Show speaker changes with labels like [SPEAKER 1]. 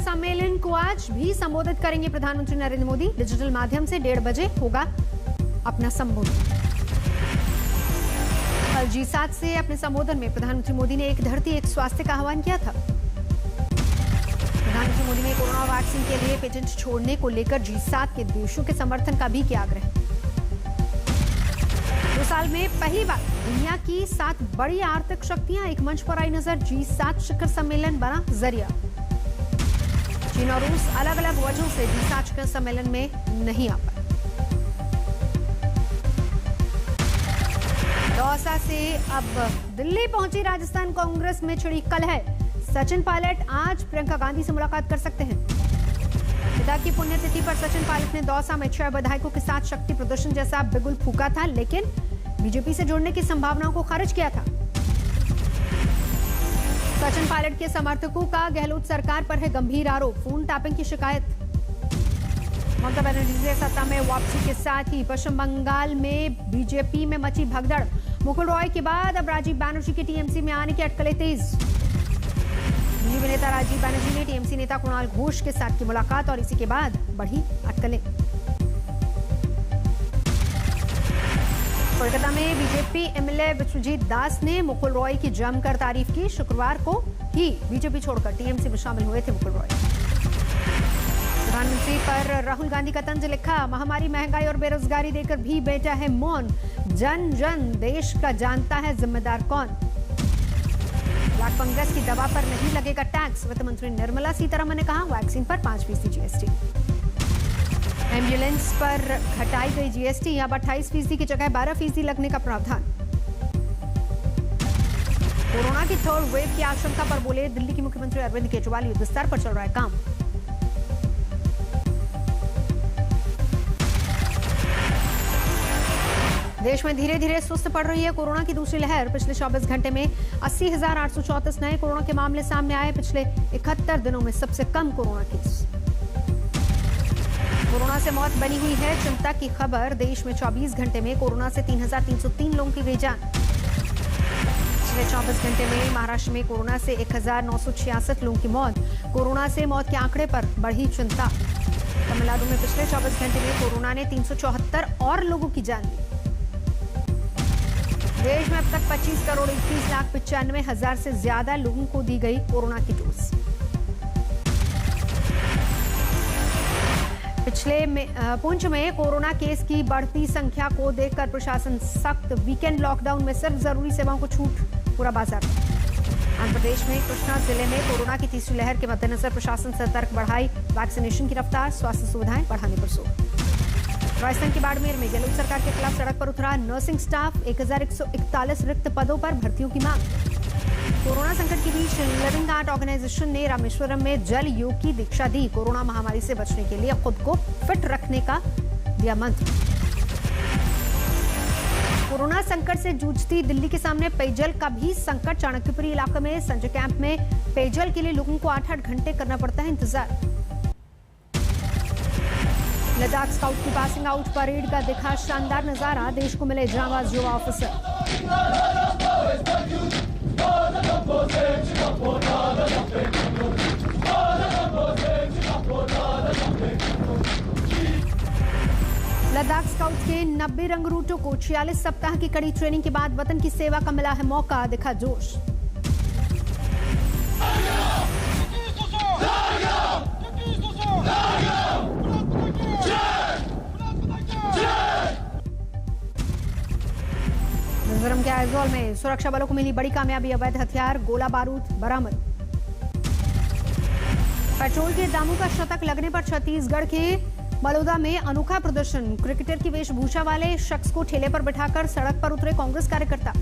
[SPEAKER 1] सम्मेलन को आज भी संबोधित करेंगे प्रधानमंत्री नरेंद्र मोदी। डिजिटल माध्यम से 1:30 बजे होगा अपना संबोधन। कल G7 से अपने संबोधन में प्रधानमंत्री मोदी ने एक धरती एक स्वास्थ्य का आह्वान किया था। प्रधानमंत्री मोदी ने कोरोना वैक्सीन के लिए पेटेंट छोड़ने को लेकर G7 के देशों के समर्थन का भी किया आग्रह। 2 साल में पहली बार दुनिया की 7 बड़ी आर्थिक शक्तियां एक मंच पर आई नजर। G7 शिखर सम्मेलन बना जरिया। चीन और रूस अलग अलग वजहों से G7 शिखर सम्मेलन में नहीं आ पाए। दौसा से अब दिल्ली पहुंची राजस्थान कांग्रेस में छिड़ी कलह। सचिन पायलट आज प्रियंका गांधी से मुलाकात कर सकते हैं। पिता की पुण्यतिथि पर सचिन पायलट ने दौसा में 6 विधायकों के साथ शक्ति प्रदर्शन जैसा बिगुल फूका था, लेकिन बीजेपी से जुड़ने की संभावनाओं को खारिज किया था। सचिन पायलट के समर्थकों का गहलोत सरकार पर है गंभीर आरोप। फोन टैपिंग की शिकायत। ममता बनर्जी से सत्ता में वापसी के साथ ही पश्चिम बंगाल में बीजेपी में मची भगदड़। मुकुल रॉय के बाद अब राजीव बनर्जी के टीएमसी में आने की अटकलें तेज। बीजेपी नेता राजीव बनर्जी ने टीएमसी नेता कुणाल घोष के साथ की मुलाकात और इसी के बाद बढ़ी अटकलें। कोलकाता में बीजेपी एमएलए विश्वजीत दास ने मुकुल रॉय की जमकर तारीफ की। शुक्रवार को ही बीजेपी छोड़कर टीएमसी में शामिल हुए थे मुकुल रॉय। प्रधानमंत्री पर राहुल गांधी का तंज लिखा। महामारी, महंगाई और बेरोजगारी देकर भी बेटा है मौन। जन जन देश का जानता है जिम्मेदार कौन। ब्लैक फंगस की दवा पर नहीं लगेगा टैक्स। वित्त मंत्री निर्मला सीतारमण ने कहा। वैक्सीन पर 5% जीएसटी। एम्बुलेंस पर घटाई गई जीएसटी। अब 28% की जगह 12% लगने का प्रावधान। कोरोना की 3rd वेव की आशंका पर बोले दिल्ली के मुख्यमंत्री अरविंद केजरीवाल। युद्ध स्तर पर चल रहा है काम। देश में धीरे धीरे सुस्त पड़ रही है कोरोना की दूसरी लहर। पिछले 24 घंटे में 80,834 नए कोरोना के मामले सामने आए। पिछले 71 दिनों में सबसे कम कोरोना केस। कोरोना से मौत बनी हुई है चिंता की खबर। देश में 24 घंटे में कोरोना से 3,303 लोगों की गई जान। पिछले 24 घंटे में महाराष्ट्र में कोरोना से 1,966 लोगों की मौत। कोरोना से मौत के आंकड़े पर बढ़ी चिंता। तमिलनाडु में पिछले 24 घंटे में कोरोना ने 374 और लोगों की जान ली। देश में अब तक 25,21,95,000 से ज्यादा लोगों को दी गई कोरोना की डोज। पुंछ में कोरोना केस की बढ़ती संख्या को देखकर प्रशासन सख्त। वीकेंड लॉकडाउन में सिर्फ जरूरी सेवाओं को छूट। पूरा बाजार। आंध्र प्रदेश में कृष्णा जिले में कोरोना की तीसरी लहर के मद्देनजर प्रशासन सतर्क बढ़ाई वैक्सीनेशन की रफ्तार। स्वास्थ्य सुविधाएं बढ़ाने पर जोर। राजस्थान के बाड़मेर में गहलोत सरकार के खिलाफ सड़क पर उतरा नर्सिंग स्टाफ। 1,141 रिक्त पदों पर भर्तियों की मांग। कोरोना संकट के बीच लिविंग आर्ट ऑर्गेनाइजेशन ने रामेश्वरम में जल योग की दीक्षा दी। कोरोना महामारी से बचने के लिए खुद को फिट रखने का दिया मंत्र। कोरोना संकट से जूझती दिल्ली के सामने पेयजल का भी संकट। चाणक्यपुरी इलाके में संजय कैंप में पेयजल के लिए लोगों को 8-8 घंटे करना पड़ता है इंतजार। लद्दाख स्काउट की पासिंग आउट परेड का दिखा शानदार नजारा। देश को मिले जांबाज युवा ऑफिसर। लद्दाख स्काउट के 90 रंगरूटों को 46 सप्ताह की कड़ी ट्रेनिंग के बाद वतन की सेवा का मिला है मौका। दिखा जोश। मिजोरम के आइजोल में सुरक्षा बलों को मिली बड़ी कामयाबी। अवैध हथियार, गोला बारूद बरामद। पेट्रोल के दामों का शतक लगने पर छत्तीसगढ़ के बलौदा में अनोखा प्रदर्शन। क्रिकेटर की वेशभूषा वाले शख्स को ठेले पर बिठाकर सड़क पर उतरे कांग्रेस कार्यकर्ता।